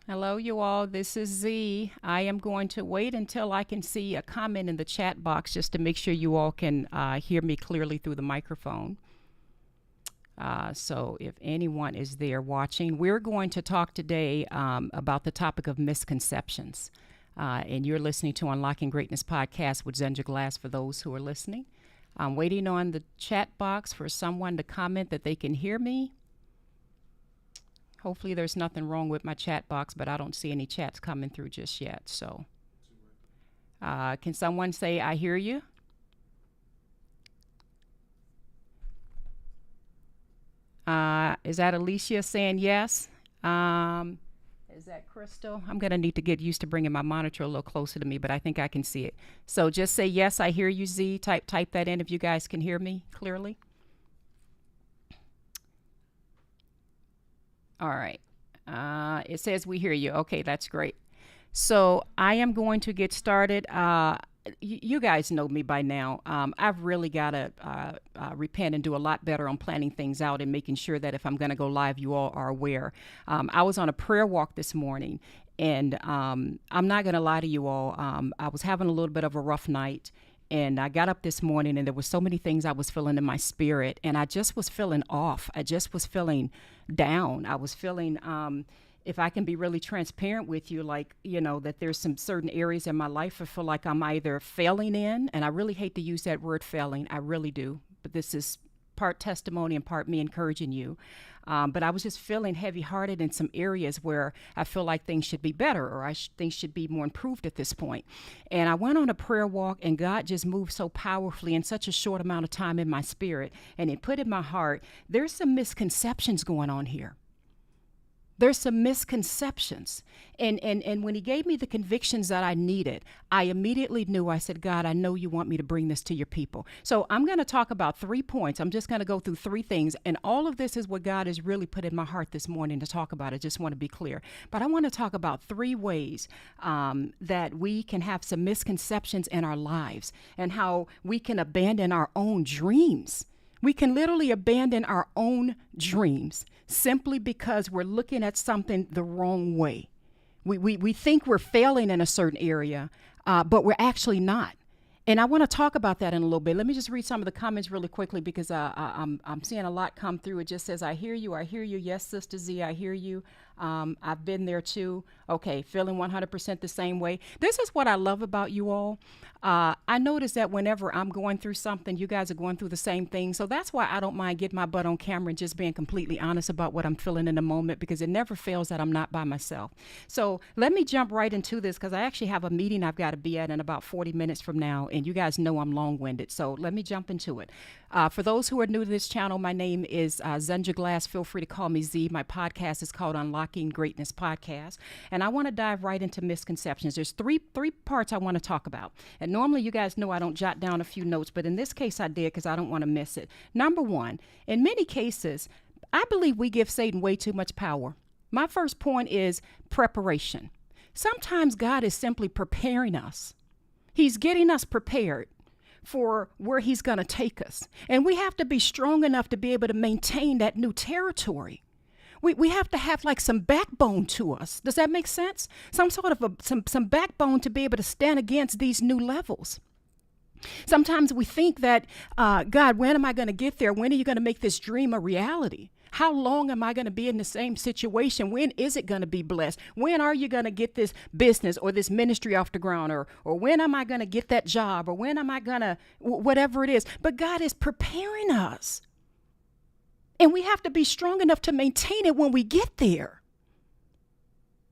Hello, you all. This is Z. I am going to wait until I can see a comment in the chat box just to make sure you all can hear me clearly through the microphone. So, if anyone is there watching, we're going to talk today about the topic of misconceptions. And you're listening to Unlocking Greatness podcast with Zenja Glass for those who are listening. I'm waiting on the chat box for someone to comment that they can hear me. Hopefully there's nothing wrong with my chat box, but I don't see any chats coming through just yet. So can someone say, I hear you? Is that Alicia saying yes? Is that Crystal? I'm going to need to get used to bringing my monitor a little closer to me, but I think I can see it. So just say, yes, I hear you, Z. Type that in if you guys can hear me clearly. All right. It says we hear you. Okay, that's great. So I am going to get started. You guys know me by now. I've really got to repent and do a lot better on planning things out and making sure that if I'm going to go live, you all are aware. I was on a prayer walk this morning, and I'm not going to lie to you all. I was having a little bit of a rough night. And I got up this morning and there were so many things I was feeling in my spirit. And I just was feeling off. I just was feeling down. I was feeling, if I can be really transparent with you, like, that there's some certain areas in my life I feel like I'm either failing in. And I really hate to use that word failing. I really do. But this is part testimony and part me encouraging you. But I was just feeling heavy hearted in some areas where I feel like things should be better or things should be more improved at this point. And I went on a prayer walk and God just moved so powerfully in such a short amount of time in my spirit. And it put in my heart, there's some misconceptions going on here. There's some misconceptions. And when he gave me the convictions that I needed, I immediately knew, I said, God, I know you want me to bring this to your people. So I'm going to talk about 3 points. I'm just going to go through 3 things. And all of this is what God has really put in my heart this morning to talk about. I just want to be clear. But I want to talk about 3 ways that we can have some misconceptions in our lives and how we can abandon our own dreams. We can literally abandon our own dreams simply because we're looking at something the wrong way. We think we're failing in a certain area, but we're actually not. And I want to talk about that in a little bit. Let me just read some of the comments really quickly because I'm seeing a lot come through. It just says, I hear you. I hear you. Yes, Sister Z, I hear you. I've been there too. Okay, feeling 100% the same way. This is what I love about you all. I notice that whenever I'm going through something, you guys are going through the same thing. So that's why I don't mind getting my butt on camera and just being completely honest about what I'm feeling in the moment, because it never fails that I'm not by myself. So let me jump right into this because I actually have a meeting I've got to be at in about 40 minutes from now. And you guys know I'm long-winded. So let me jump into it. For those who are new to this channel, my name is Zenja Glass. Feel free to call me Z. My podcast is called Unlocking Greatness Podcast. And I want to dive right into misconceptions. There's three parts I want to talk about. And normally you guys know I don't jot down a few notes, but in this case I did because I don't want to miss it. Number 1, in many cases, I believe we give Satan way too much power. My first point is preparation. Sometimes God is simply preparing us. He's getting us prepared for where he's going to take us. And we have to be strong enough to be able to maintain that new territory. We have to have like some backbone to us. Does that make sense? Some sort of some backbone to be able to stand against these new levels. Sometimes we think that, God, when am I going to get there? When are you going to make this dream a reality? How long am I going to be in the same situation? When is it going to be blessed? When are you going to get this business or this ministry off the ground? Or when am I going to get that job? Or when am I going to, whatever it is. But God is preparing us. And we have to be strong enough to maintain it when we get there.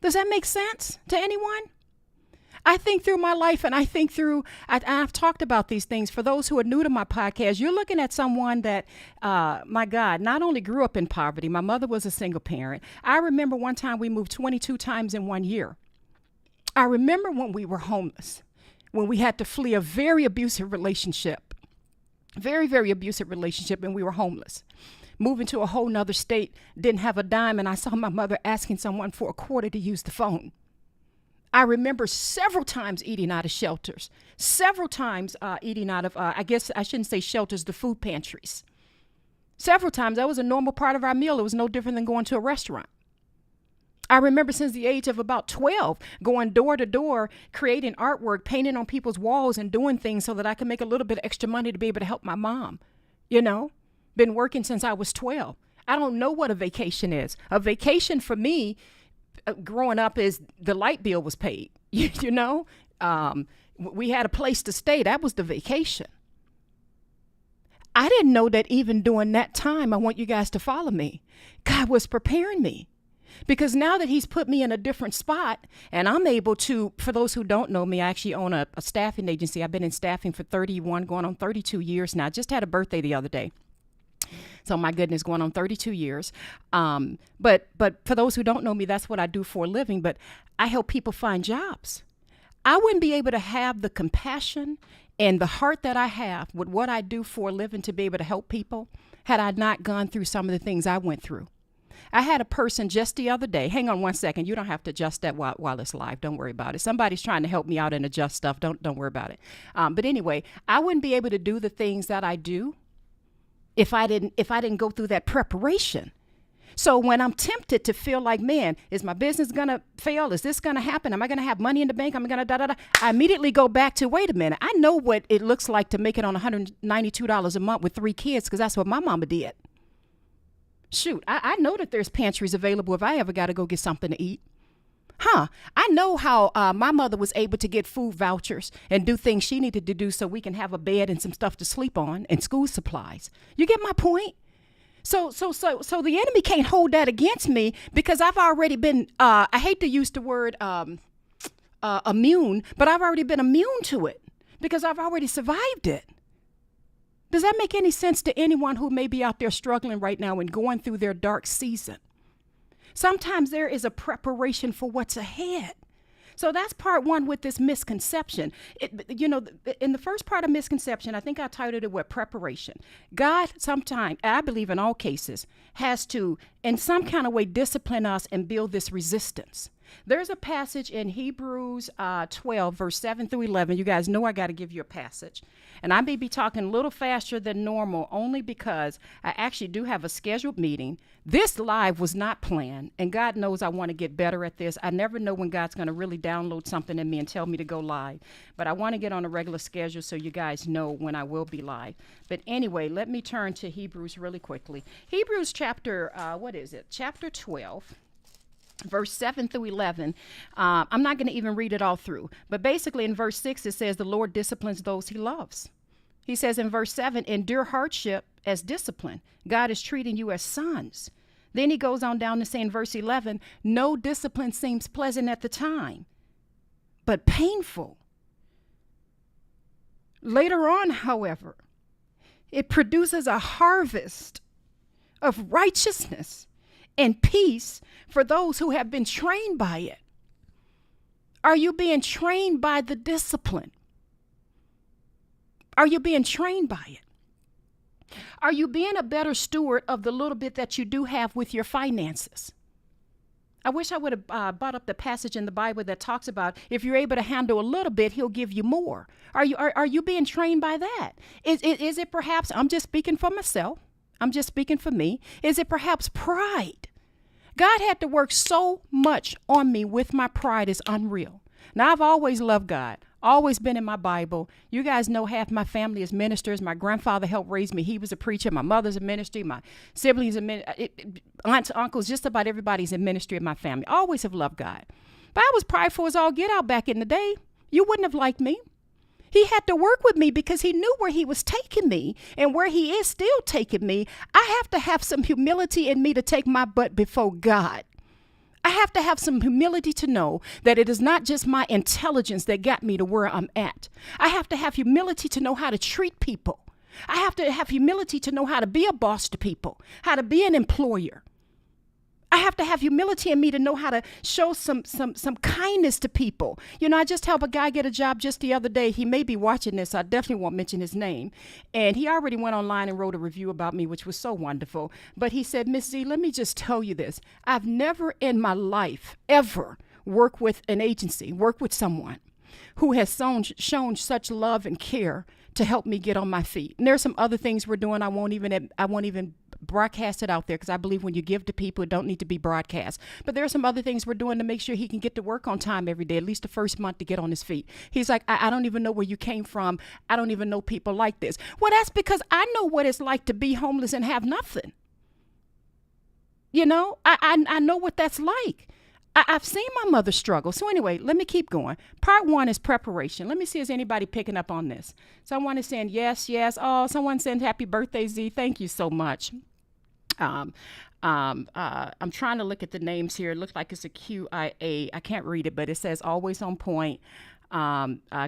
Does that make sense to anyone? I think through my life and I've talked about these things. For those who are new to my podcast, you're looking at someone that, my God, not only grew up in poverty. My mother was a single parent. I remember one time we moved 22 times in 1 year. I remember when we were homeless, when we had to flee a very abusive relationship, and we were homeless. Moving to a whole nother state, didn't have a dime, and I saw my mother asking someone for a quarter to use the phone. I remember several times eating out of shelters, several times eating out of, I guess I shouldn't say shelters, the food pantries. Several times, that was a normal part of our meal. It was no different than going to a restaurant. I remember since the age of about 12, going door to door, creating artwork, painting on people's walls, and doing things so that I could make a little bit of extra money to be able to help my mom. You know, been working since I was 12. I don't know what a vacation is. A vacation for me, growing up, is the light bill was paid. You know, we had a place to stay. That was the vacation. I didn't know that even during that time, I want you guys to follow me, God was preparing me. Because now that he's put me in a different spot, and I'm able to, for those who don't know me, I actually own a staffing agency. I've been in staffing for 31, going on 32 years now. I just had a birthday the other day. So my goodness, going on 32 years. But for those who don't know me, that's what I do for a living. But I help people find jobs. I wouldn't be able to have the compassion and the heart that I have with what I do for a living to be able to help people had I not gone through some of the things I went through. I had a person just the other day. Hang on one second. You don't have to adjust that while it's live. Don't worry about it. Somebody's trying to help me out and adjust stuff. Don't worry about it. But anyway, I wouldn't be able to do the things that I do if I didn't go through that preparation. So when I'm tempted to feel like, man, is my business gonna fail? Is this gonna happen? Am I gonna have money in the bank? Am I gonna da da da? I immediately go back to, wait a minute. I know what it looks like to make it on $192 a month with 3 kids, because that's what my mama did. Shoot, I know that there's pantries available if I ever got to go get something to eat. I know how my mother was able to get food vouchers and do things she needed to do so we can have a bed and some stuff to sleep on and school supplies. You get my point? So the enemy can't hold that against me, because I've already been, I hate to use the word immune, but I've already been immune to it because I've already survived it. Does that make any sense to anyone who may be out there struggling right now and going through their dark season? Sometimes there is a preparation for what's ahead. So that's part one with this misconception. In the first part of misconception, I think I titled it with preparation. God sometimes, I believe in all cases, has to, in some kind of way, discipline us and build this resistance. There's a passage in Hebrews 12, verse 7 through 11. You guys know I got to give you a passage. And I may be talking a little faster than normal only because I actually do have a scheduled meeting. This live was not planned, and God knows I want to get better at this. I never know when God's going to really download something in me and tell me to go live. But I want to get on a regular schedule so you guys know when I will be live. But anyway, let me turn to Hebrews really quickly. Hebrews chapter 12. Verse 7 through 11, I'm not going to even read it all through. But basically in verse 6, it says the Lord disciplines those he loves. He says in verse 7, endure hardship as discipline. God is treating you as sons. Then he goes on down to say in verse 11, no discipline seems pleasant at the time, but painful. Later on, however, it produces a harvest of righteousness and peace for those who have been trained by it. Are you being trained by the discipline? Are you being trained by it? Are you being a better steward of the little bit that you do have with your finances? I wish I would have brought up the passage in the Bible that talks about if you're able to handle a little bit, he'll give you more. Are you being trained by that? Is it perhaps, I'm just speaking for myself, I'm just speaking for me. Is it perhaps pride? God had to work so much on me with my pride, is unreal. Now, I've always loved God, always been in my Bible. You guys know half my family is ministers. My grandfather helped raise me. He was a preacher. My mother's a ministry. My siblings are aunts, uncles, just about everybody's in ministry in my family. I always have loved God. But I was prideful as all get out back in the day. You wouldn't have liked me. He had to work with me because he knew where he was taking me and where he is still taking me. I have to have some humility in me to take my butt before God. I have to have some humility to know that it is not just my intelligence that got me to where I'm at. I have to have humility to know how to treat people. I have to have humility to know how to be a boss to people, how to be an employer. I have to have humility in me to know how to show some kindness to people. You know, I just helped a guy get a job just the other day. He may be watching this. So I definitely won't mention his name. And he already went online and wrote a review about me, which was so wonderful. But he said, Miss Z, let me just tell you this. I've never in my life ever worked with an agency, worked with someone who has shown such love and care to help me get on my feet. And there's some other things we're doing I won't even broadcast it out there because I believe when you give to people, it don't need to be broadcast. But there are some other things we're doing to make sure he can get to work on time every day, at least the first month to get on his feet. He's like, I don't even know where you came from. I don't even know people like this. Well, that's because I know what it's like to be homeless and have nothing. You know, I know what that's like. I've seen my mother struggle. So anyway, let me keep going. Part 1 is preparation. Let me see, is anybody picking up on this? Someone is saying yes, yes. Oh, someone saying happy birthday, Z. Thank you so much. I'm trying to look at the names here. It looks like it's a QIA. I can't read it, but it says always on point.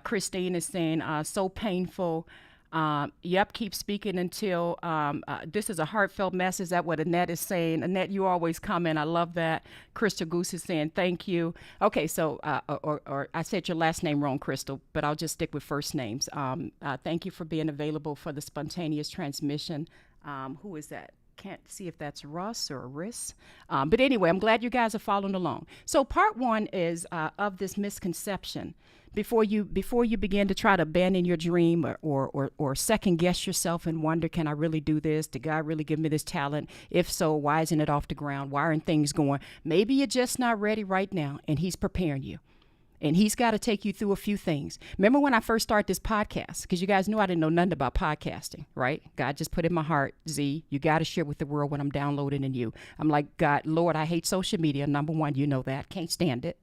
Christine is saying so painful. Yep, keep speaking until this is a heartfelt message. Is that what Annette is saying? Annette, you always comment. I love that. Crystal Goose is saying thank you. Okay, so or I said your last name wrong, Crystal, but I'll just stick with first names. Thank you for being available for the spontaneous transmission. Who is that? Can't see if that's Russ or Riss. But anyway, I'm glad you guys are following along. So part 1 is of this misconception. Before you begin to try to abandon your dream or second guess yourself and wonder, can I really do this? Did God really give me this talent? If so, why isn't it off the ground? Why aren't things going? Maybe you're just not ready right now, and he's preparing you. And he's got to take you through a few things. Remember when I first started this podcast? Because you guys knew I didn't know nothing about podcasting, right? God just put in my heart, Z, you got to share with the world what I'm downloading in you. I'm like, God, Lord, I hate social media. Number 1, you know that. Can't stand it.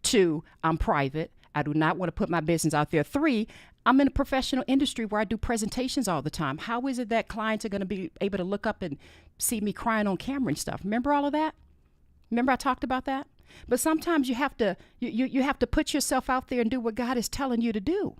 2, I'm private. I do not want to put my business out there. 3, I'm in a professional industry where I do presentations all the time. How is it that clients are going to be able to look up and see me crying on camera and stuff? Remember all of that? Remember I talked about that? But sometimes you have to you have to put yourself out there and do what God is telling you to do.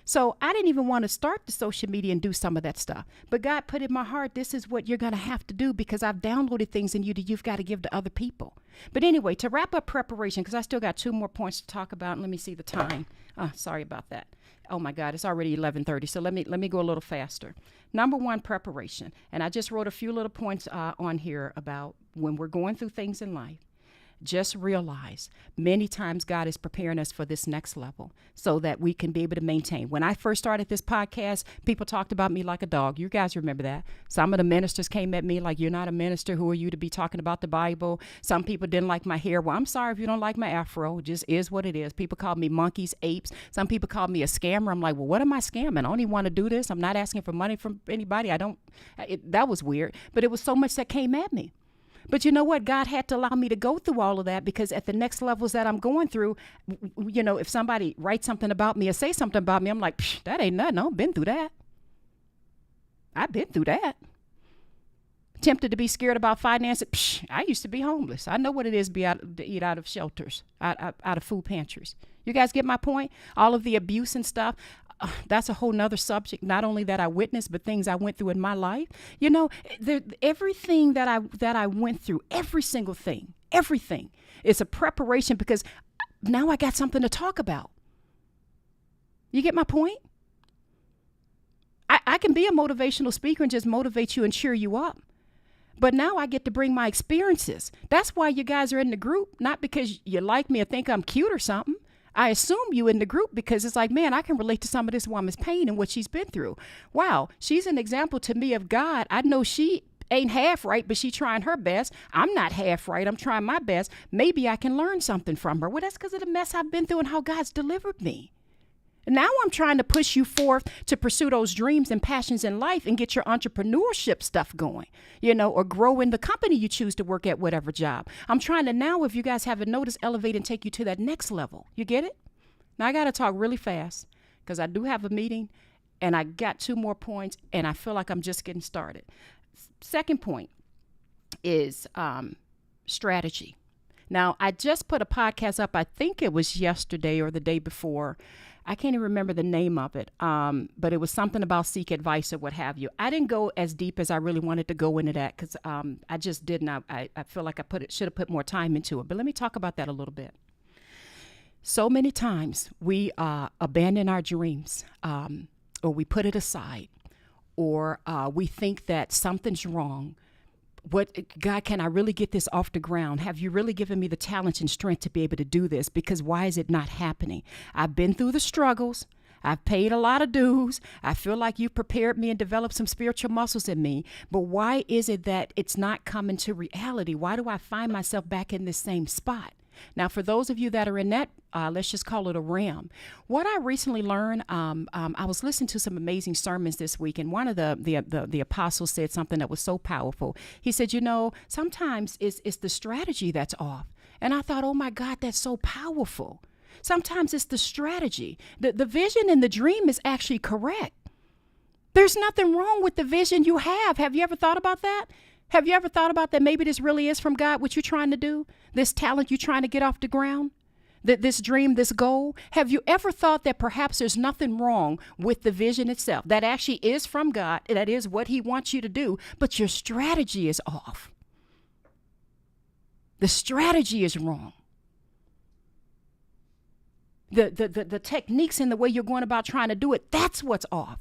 So I didn't even want to start the social media and do some of that stuff. But God put in my heart, this is what you're going to have to do because I've downloaded things in you that you've got to give to other people. But anyway, to wrap up preparation, because I still got 2 more points to talk about. Let me see the time. Sorry about that. Oh my God, it's already 11:30. So let me go a little faster. Number 1, preparation. And I just wrote a few little points on here about when we're going through things in life. Just realize many times God is preparing us for this next level so that we can be able to maintain. When I first started this podcast, people talked about me like a dog. You guys remember that. Some of the ministers came at me like, you're not a minister. Who are you to be talking about the Bible? Some people didn't like my hair. Well, I'm sorry if you don't like my afro. It just is what it is. People called me monkeys, apes. Some people called me a scammer. I'm like, well, what am I scamming? I don't even want to do this. I'm not asking for money from anybody. That was weird. But it was so much that came at me. But you know what? God had to allow me to go through all of that because at the next levels that I'm going through, you know, if somebody writes something about me or say something about me, I'm like, that ain't nothing. I've been through that. I've been through that. Tempted to be scared about finances. I used to be homeless. I know what it is to eat out of shelters, out of food pantries. You guys get my point? All of the abuse and stuff. That's a whole nother subject. Not only that I witnessed, but things I went through in my life. You know, everything that I went through, every single thing, everything is a preparation because now I got something to talk about. You get my point? I can be a motivational speaker and just motivate you and cheer you up. But now I get to bring my experiences. That's why you guys are in the group, not because you like me or think I'm cute or something. I assume you in the group because it's like, man, I can relate to some of this woman's pain and what she's been through. Wow, she's an example to me of God. I know she ain't half right, but she trying her best. I'm not half right. I'm trying my best. Maybe I can learn something from her. Well, that's because of the mess I've been through and how God's delivered me. Now I'm trying to push you forth to pursue those dreams and passions in life and get your entrepreneurship stuff going, you know, or grow in the company you choose to work at, whatever job. I'm trying to now, if you guys haven't noticed, elevate and take you to that next level. You get it? Now I got to talk really fast because I do have a meeting and I got 2 more points and I feel like I'm just getting started. Second point is strategy. Now, I just put a podcast up. I think it was yesterday or the day before. I can't even remember the name of it, but it was something about seek advice or what have you. I didn't go as deep as I really wanted to go into that because I just didn't. I feel like should have put more time into it. But let me talk about that a little bit. So many times we abandon our dreams or we put it aside or we think that something's wrong. God, can I really get this off the ground? Have you really given me the talent and strength to be able to do this? Because why is it not happening? I've been through the struggles. I've paid a lot of dues. I feel like you prepared me and developed some spiritual muscles in me. But why is it that it's not coming to reality? Why do I find myself back in this same spot? Now, for those of you that are in that, let's just call it a realm. What I recently learned, I was listening to some amazing sermons this week, and one of the apostles said something that was so powerful. He said, sometimes it's the strategy that's off. And I thought, oh my God, that's so powerful. Sometimes it's the strategy. The vision and the dream is actually correct. There's nothing wrong with the vision you have. Have you ever thought about that? Have you ever thought about that maybe this really is from God, what you're trying to do? This talent you're trying to get off the ground? This dream, this goal? Have you ever thought that perhaps there's nothing wrong with the vision itself? That actually is from God. That is what he wants you to do, but your strategy is off. The strategy is wrong. The techniques and the way you're going about trying to do it, that's what's off.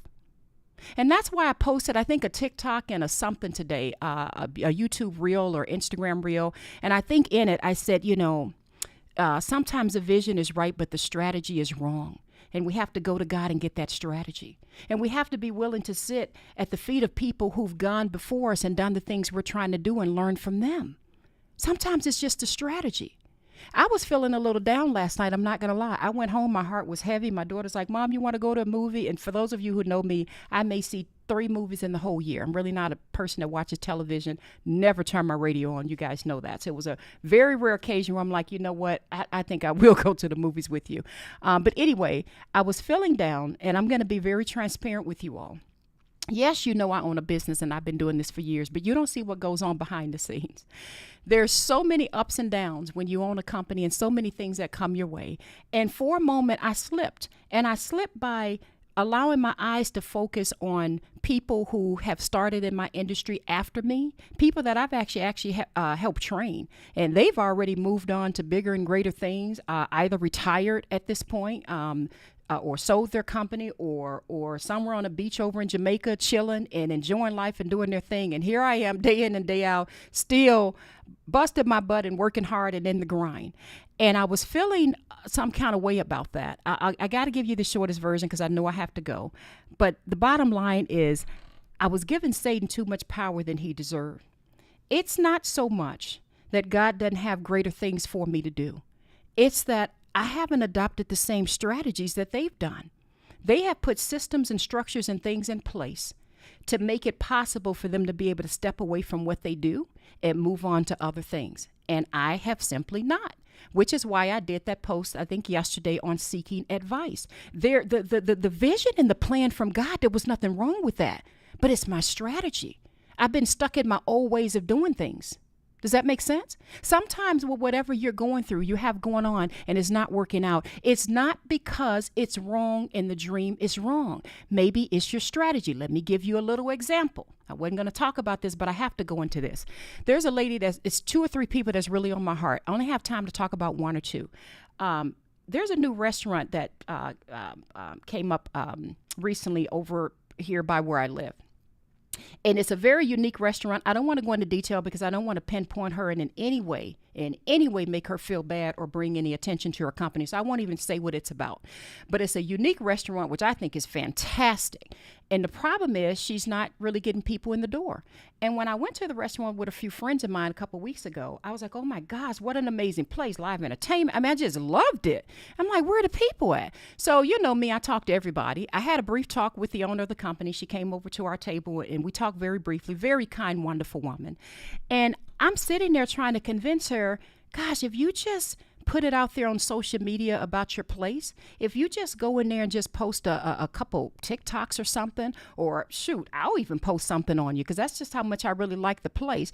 And that's why I posted, I think, a TikTok and a something today, a YouTube reel or Instagram reel. And I think in it, I said, sometimes the vision is right, but the strategy is wrong. And we have to go to God and get that strategy. And we have to be willing to sit at the feet of people who've gone before us and done the things we're trying to do and learn from them. Sometimes it's just a strategy. I was feeling a little down last night. I'm not going to lie. I went home. My heart was heavy. My daughter's like, Mom, you want to go to a movie? And for those of you who know me, I may see 3 movies in the whole year. I'm really not a person that watches television, never turn my radio on. You guys know that. So it was a very rare occasion where I'm like, you know what? I think I will go to the movies with you. But anyway, I was feeling down, and I'm going to be very transparent with you all. Yes, I own a business and I've been doing this for years, but you don't see what goes on behind the scenes. There's so many ups and downs when you own a company and so many things that come your way. And for a moment, I slipped. And I slipped by allowing my eyes to focus on people who have started in my industry after me, people that I've actually helped train. And they've already moved on to bigger and greater things, either retired at this point, or sold their company, or somewhere on a beach over in Jamaica chilling and enjoying life and doing their thing. And here I am day in and day out, still busted my butt and working hard and in the grind. And I was feeling some kind of way about that. I got to give you the shortest version because I know I have to go. But the bottom line is I was giving Satan too much power than he deserved. It's not so much that God doesn't have greater things for me to do. It's that I haven't adopted the same strategies that they've done. They have put systems and structures and things in place to make it possible for them to be able to step away from what they do and move on to other things. And I have simply not, which is why I did that post, I think yesterday, on seeking advice. The vision and the plan from God, there was nothing wrong with that, but it's my strategy. I've been stuck in my old ways of doing things. Does that make sense? Sometimes with whatever you're going through, you have going on and it's not working out, it's not because it's wrong and the dream is wrong. Maybe it's your strategy. Let me give you a little example. I wasn't going to talk about this, but I have to go into this. There's a lady it's 2 or 3 people that's really on my heart. I only have time to talk about 1 or 2. There's a new restaurant that came up recently over here by where I live. And it's a very unique restaurant. I don't want to go into detail because I don't want to pinpoint her in any way make her feel bad or bring any attention to her company. So I won't even say what it's about. But it's a unique restaurant, which I think is fantastic. And the problem is she's not really getting people in the door. And when I went to the restaurant with a few friends of mine a couple of weeks ago, I was like, oh my gosh, what an amazing place. Live entertainment. I mean, I just loved it. I'm like, where are the people at? So you know me, I talked to everybody. I had a brief talk with the owner of the company. She came over to our table and we talked very briefly. Very kind, wonderful woman. And I'm sitting there trying to convince her, gosh, if you just put it out there on social media about your place, if you just go in there and just post a couple TikToks or something, or shoot, I'll even post something on you because that's just how much I really like the place.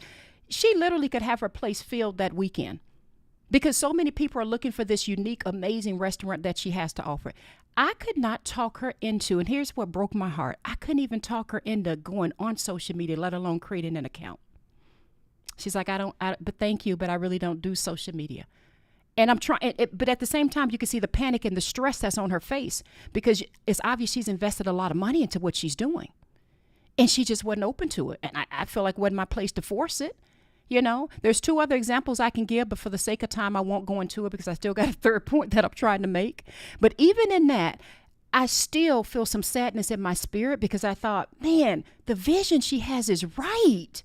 She literally could have her place filled that weekend because so many people are looking for this unique, amazing restaurant that she has to offer. I could not talk her into, and here's what broke my heart. I couldn't even talk her into going on social media, let alone creating an account. She's like, but thank you, but I really don't do social media. And I'm trying, but at the same time, you can see the panic and the stress that's on her face because it's obvious she's invested a lot of money into what she's doing. And she just wasn't open to it. And I feel like it wasn't my place to force it. There's 2 other examples I can give, but for the sake of time, I won't go into it because I still got a third point that I'm trying to make. But even in that, I still feel some sadness in my spirit because I thought, man, the vision she has is right.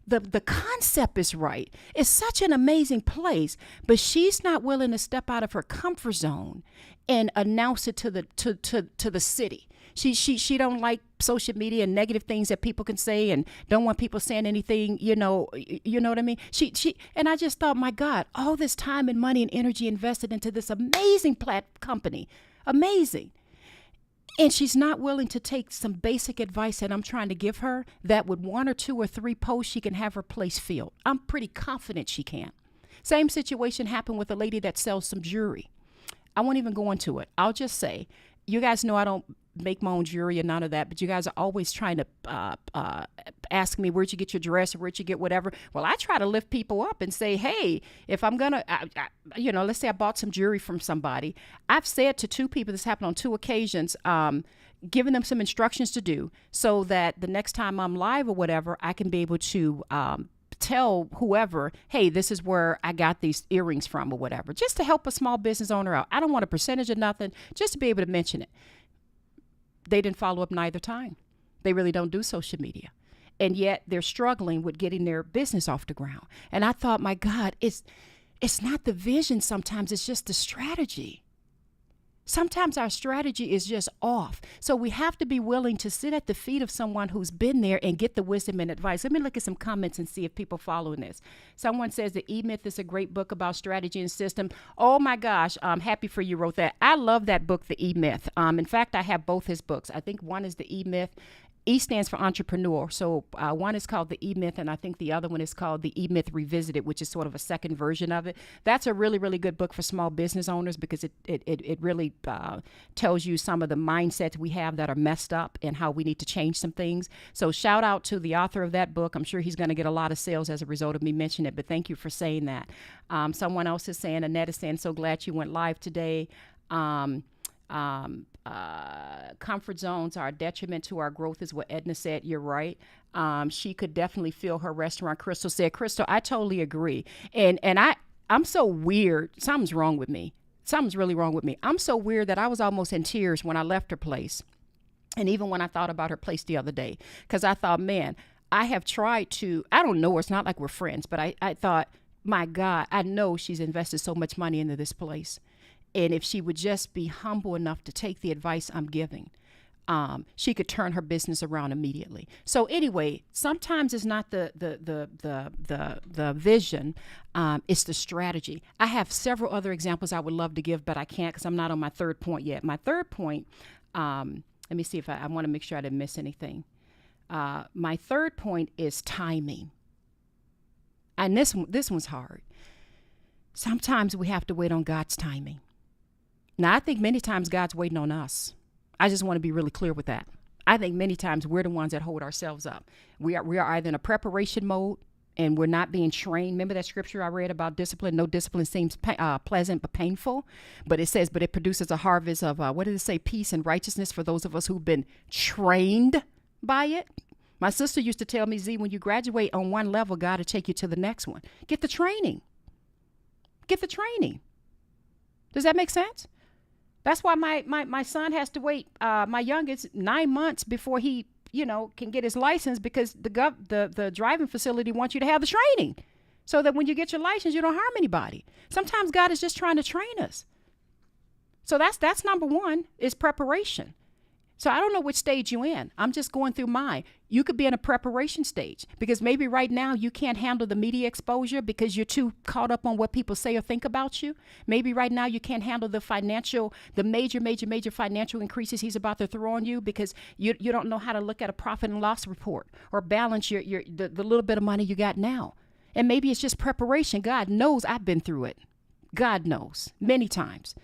The concept is right. It's such an amazing place, but she's not willing to step out of her comfort zone and announce it to the city. She don't like social media and negative things that people can say, and don't want people saying anything, you know what I mean? She and I just thought, my God, all this time and money and energy invested into this amazing company. Amazing. And she's not willing to take some basic advice that I'm trying to give her, that with 1 or 2 or 3 posts, she can have her place filled. I'm pretty confident she can. Same situation happened with a lady that sells some jewelry. I won't even go into it. I'll just say, you guys know I don't make my own jewelry and none of that, but you guys are always trying to ask me, where'd you get your dress or where'd you get whatever. Well, I try to lift people up and say, hey, if I'm going to, let's say I bought some jewelry from somebody. I've said to 2 people, this happened on 2 occasions, giving them some instructions to do so that the next time I'm live or whatever, I can be able to tell whoever, hey, this is where I got these earrings from or whatever, just to help a small business owner out. I don't want a percentage of nothing, just to be able to mention it. They didn't follow up neither time. They really don't do social media. And yet they're struggling with getting their business off the ground. And I thought, my God, it's not the vision sometimes, it's just the strategy. Sometimes our strategy is just off. So we have to be willing to sit at the feet of someone who's been there and get the wisdom and advice. Let me look at some comments and see if people following this. Someone says the E-Myth is a great book about strategy and system. Oh my gosh, I'm happy for you wrote that. I love that book, The E-Myth. In fact, I have both his books. I think one is the E-Myth. E stands for entrepreneur. So one is called the E-Myth, and I think the other one is called the E-Myth Revisited, which is sort of a second version of it. That's a really, really good book for small business owners because it really tells you some of the mindsets we have that are messed up and how we need to change some things. So shout out to the author of that book. I'm sure he's going to get a lot of sales as a result of me mentioning it, but thank you for saying that. Someone else is saying, Annette is saying, so glad you went live today. Comfort zones are a detriment to our growth is what Edna said. You're right. She could definitely fill her restaurant. Crystal said, Crystal, I totally agree. And I'm so weird. Something's wrong with me. Something's really wrong with me. I'm so weird that I was almost in tears when I left her place. And even when I thought about her place the other day, because I thought, man, I have tried to, I don't know her. It's not like we're friends, but I thought, my God, I know she's invested so much money into this place. And if she would just be humble enough to take the advice I'm giving, she could turn her business around immediately. So anyway, sometimes it's not the vision, it's the strategy. I have several other examples I would love to give, but I can't because I'm not on my 3rd point yet. My 3rd point, let me see if I want to make sure I didn't miss anything. My 3rd point is timing. And this one's hard. Sometimes we have to wait on God's timing. Now, I think many times God's waiting on us. I just want to be really clear with that. I think many times we're the ones that hold ourselves up. We are either in a preparation mode and we're not being trained. Remember that scripture I read about discipline? No discipline seems pleasant but painful. But it says, but it produces a harvest of, what did it say? Peace and righteousness for those of us who've been trained by it. My sister used to tell me, Z, when you graduate on one level, God will take you to the next one. Get the training. Get the training. Does that make sense? That's why my son has to wait, my youngest, 9 months before he, can get his license because the driving facility wants you to have the training so that when you get your license, you don't harm anybody. Sometimes God is just trying to train us. So that's number 1 is preparation. So I don't know which stage you're in. I'm just going through mine. You could be in a preparation stage because maybe right now you can't handle the media exposure because you're too caught up on what people say or think about you. Maybe right now you can't handle the major financial increases he's about to throw on you because you don't know how to look at a profit and loss report or balance the little bit of money you got now. And maybe it's just preparation. God knows I've been through it. God knows many times.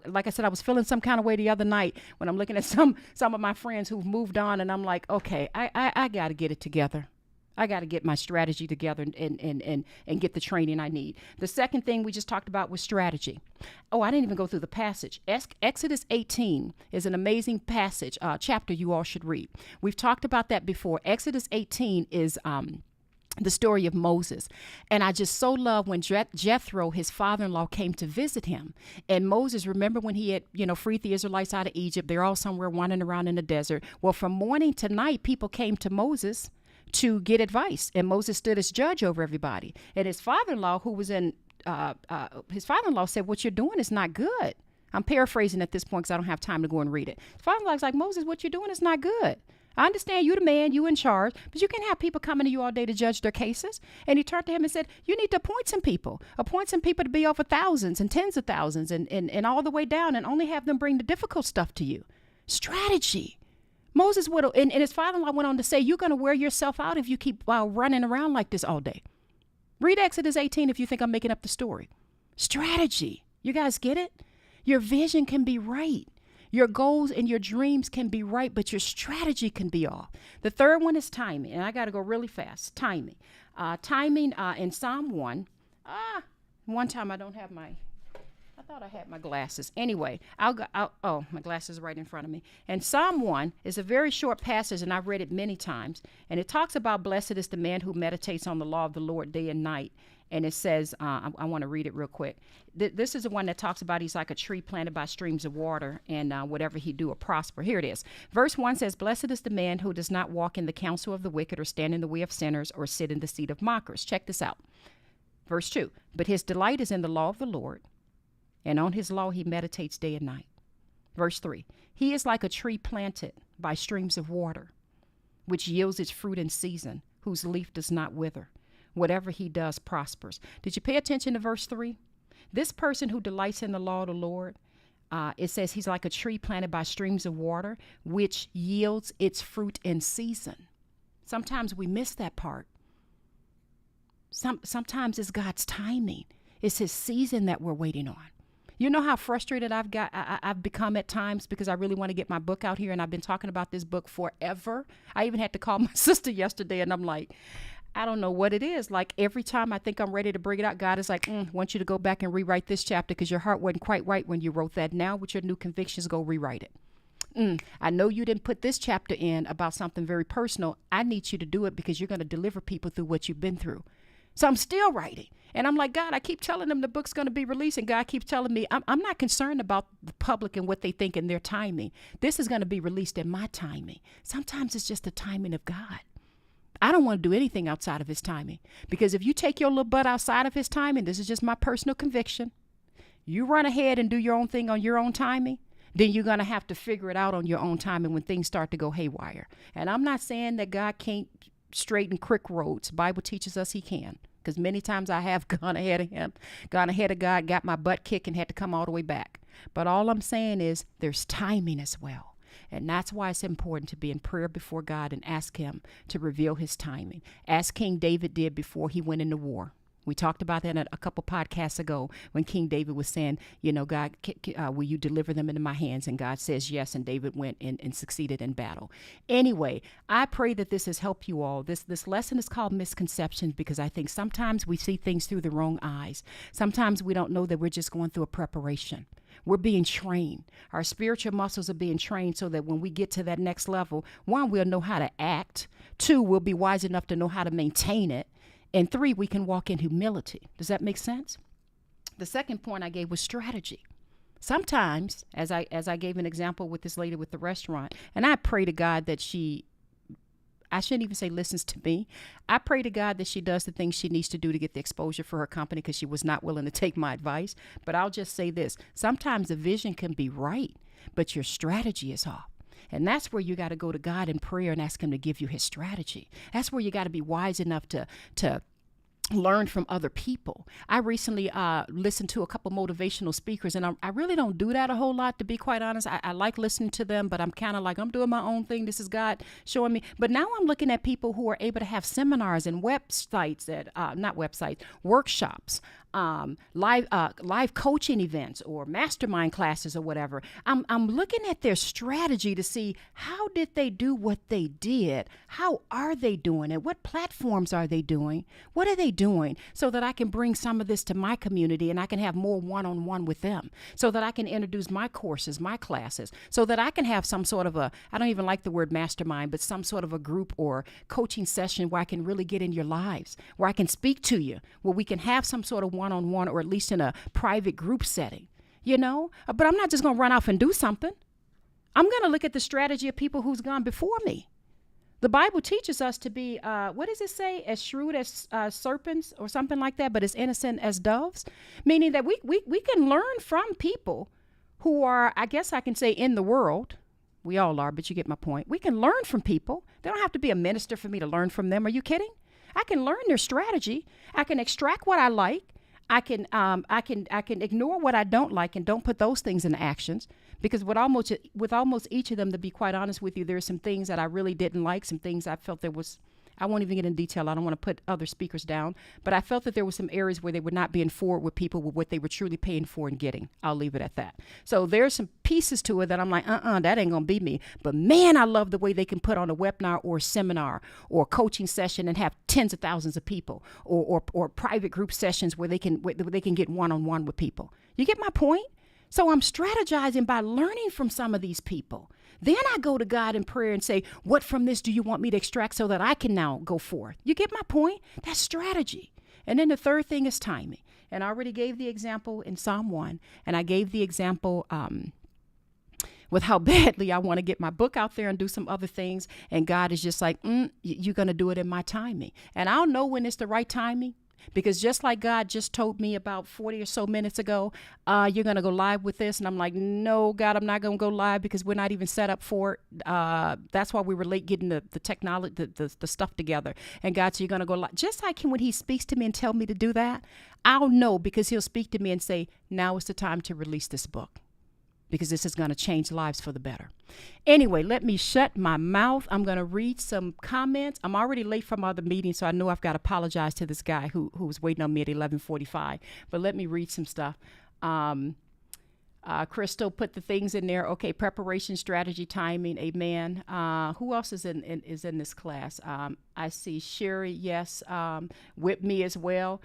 Like I said, I was feeling some kind of way the other night when I'm looking at some of my friends who've moved on, and I'm like, okay, I got to get it together. I got to get my strategy together and get the training I need. The second thing we just talked about was strategy. Oh, I didn't even go through the passage. Exodus 18 is an amazing passage, chapter you all should read. We've talked about that before. Exodus 18 is the story of Moses. And I just so love when Jethro, his father-in-law, came to visit him. And Moses, remember when he had, freed the Israelites out of Egypt? They're all somewhere wandering around in the desert. Well, from morning to night, people came to Moses to get advice. And Moses stood as judge over everybody. And his father-in-law, who was his father-in-law said, what you're doing is not good. I'm paraphrasing at this point because I don't have time to go and read it. His father-in-law's like, Moses, what you're doing is not good. I understand you the man, you in charge, but you can't have people coming to you all day to judge their cases. And he turned to him and said, you need to appoint some people to be over thousands and tens of thousands and all the way down, and only have them bring the difficult stuff to you. Strategy. Moses would, and his father-in-law went on to say, you're going to wear yourself out if you keep running around like this all day. Read Exodus 18 if you think I'm making up the story. Strategy. You guys get it? Your vision can be right. Your goals and your dreams can be right, but your strategy can be off. The third one is timing, and I got to go really fast. Timing. Timing in Psalm 1. One time I thought I had my glasses. Anyway, my glasses are right in front of me. And Psalm 1 is a very short passage, and I've read it many times. And it talks about blessed is the man who meditates on the law of the Lord day and night. And it says, I want to read it real quick. This is the one that talks about he's like a tree planted by streams of water, and whatever he do will prosper. Here it is. Verse 1 says, blessed is the man who does not walk in the counsel of the wicked, or stand in the way of sinners, or sit in the seat of mockers. Check this out. Verse 2, but his delight is in the law of the Lord, and on his law he meditates day and night. Verse 3, he is like a tree planted by streams of water, which yields its fruit in season, whose leaf does not wither. Whatever he does prospers. Did you pay attention to verse 3? This person who delights in the law of the Lord, it says he's like a tree planted by streams of water, which yields its fruit in season. Sometimes we miss that part. Sometimes it's God's timing. It's his season that we're waiting on. You know how frustrated I've become at times because I really want to get my book out here, and I've been talking about this book forever. I even had to call my sister yesterday, and I'm like, I don't know what it is. Like every time I think I'm ready to bring it out, God is like, I want you to go back and rewrite this chapter because your heart wasn't quite right when you wrote that. Now with your new convictions, go rewrite it. I know you didn't put this chapter in about something very personal. I need you to do it because you're going to deliver people through what you've been through. So I'm still writing. And I'm like, God, I keep telling them the book's going to be released. And God keeps telling me, I'm not concerned about the public and what they think and their timing. This is going to be released in my timing. Sometimes it's just the timing of God. I don't want to do anything outside of his timing, because if you take your little butt outside of his timing, this is just my personal conviction, you run ahead and do your own thing on your own timing, then you're going to have to figure it out on your own timing when things start to go haywire. And I'm not saying that God can't straighten crick roads. The Bible teaches us he can, because many times I have gone ahead of him, gone ahead of God, got my butt kicked and had to come all the way back. But all I'm saying is there's timing as well. And that's why it's important to be in prayer before God and ask him to reveal his timing, as King David did before he went into war. We talked about that a couple podcasts ago when King David was saying, God, will you deliver them into my hands? And God says yes, and David went and succeeded in battle. Anyway, I pray that this has helped you all. This lesson is called Misconceptions because I think sometimes we see things through the wrong eyes. Sometimes we don't know that we're just going through a preparation. We're being trained. Our spiritual muscles are being trained so that when we get to that next level, 1, we'll know how to act. 2, we'll be wise enough to know how to maintain it. And 3, we can walk in humility. Does that make sense? The second point I gave was strategy. Sometimes, as I gave an example with this lady with the restaurant, and I pray to God that I shouldn't even say listens to me. I pray to God that she does the things she needs to do to get the exposure for her company, because she was not willing to take my advice. But I'll just say this. Sometimes the vision can be right, but your strategy is off. And that's where you got to go to God in prayer and ask him to give you his strategy. That's where you got to be wise enough to learn from other people. I recently listened to a couple motivational speakers, and I really don't do that a whole lot, to be quite honest. I like listening to them, but I'm kind of like, I'm doing my own thing. This is God showing me. But now I'm looking at people who are able to have seminars and websites workshops live coaching events or mastermind classes or whatever. I'm looking at their strategy to see how did they do what they did? How are they doing it? What platforms are they doing? What are they doing so that I can bring some of this to my community and I can have more one-on-one with them, so that I can introduce my courses, my classes, so that I can have some sort of a, I don't even like the word mastermind, but some sort of a group or coaching session where I can really get in your lives, where I can speak to you, where we can have some sort of one-on-one or at least in a private group setting, you know? But I'm not just going to run off and do something. I'm going to look at the strategy of people who's gone before me. The Bible teaches us to be, what does it say? As shrewd as serpents or something like that, but as innocent as doves. Meaning that we can learn from people who are, I guess I can say, in the world. We all are, but you get my point. We can learn from people. They don't have to be a minister for me to learn from them. Are you kidding? I can learn their strategy. I can extract what I like. I can ignore what I don't like and don't put those things into actions, because with almost each of them, to be quite honest with you, there are some things that I really didn't like, some things I felt there was, I won't even get in detail. I don't want to put other speakers down, but I felt that there were some areas where they were not being forward with people with what they were truly paying for and getting. I'll leave it at that. So there's some pieces to it that I'm like, that ain't going to be me. But man, I love the way they can put on a webinar or a seminar or a coaching session and have tens of thousands of people, or private group sessions where they can get one-on-one with people. You get my point? So I'm strategizing by learning from some of these people. Then I go to God in prayer and say, what from this do you want me to extract so that I can now go forth? You get my point? That's strategy. And then the third thing is timing. And I already gave the example in Psalm 1. And I gave the example with how badly I want to get my book out there and do some other things. And God is just like, you're going to do it in my timing. And I'll know when it's the right timing. Because just like God just told me about 40 or so minutes ago, you're going to go live with this. And I'm like, no, God, I'm not going to go live because we're not even set up for it. That's why we were late getting the technology, the stuff together. And God said, you're going to go live. Just like when he speaks to me and tell me to do that, I'll know, because he'll speak to me and say, now is the time to release this book, because this is going to change lives for the better. Anyway, let me shut my mouth. I'm going to read some comments. I'm already late from other meetings, so I know I've got to apologize to this guy who was waiting on me at 11:45. But let me read some stuff. Crystal put the things in there. Okay, preparation, strategy, timing. Amen. Who else is in this class? I see Sherry. Yes, with me as well.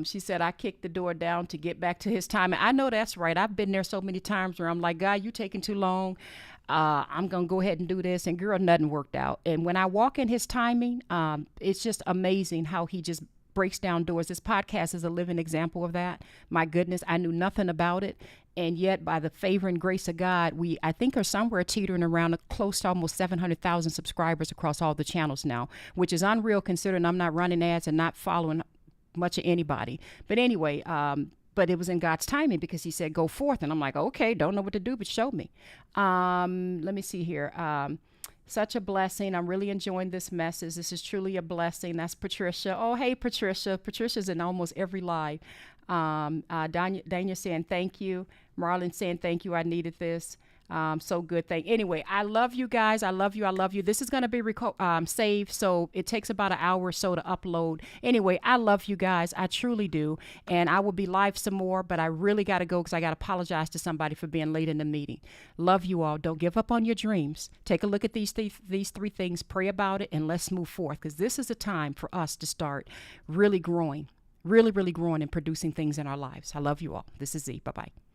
She said, I kicked the door down to get back to his time. And I know that's right. I've been there so many times where I'm like, God, you taking too long. I'm going to go ahead and do this. And girl, nothing worked out. And when I walk in his timing, it's just amazing how he just breaks down doors. This podcast is a living example of that. My goodness, I knew nothing about it. And yet, by the favor and grace of God, I think are somewhere teetering around close to almost 700,000 subscribers across all the channels now, which is unreal considering I'm not running ads and not following much of anybody. But anyway, but it was in God's timing, because he said, go forth. And I'm like, okay, don't know what to do, but show me. Let me see here. Such a blessing. I'm really enjoying this message. This is truly a blessing. That's Patricia. Oh, hey, Patricia. Patricia's in almost every live. Danya saying thank you. Marlon saying thank you. I needed this. So good thing. Anyway, I love you guys. I love you. I love you. This is going to be saved, so it takes about an hour or so to upload. Anyway, I love you guys. I truly do. And I will be live some more, but I really got to go because I got to apologize to somebody for being late in the meeting. Love you all. Don't give up on your dreams. Take a look at these three things, pray about it, and let's move forth, because this is a time for us to start really growing, really, really growing and producing things in our lives. I love you all. This is Z. Bye-bye.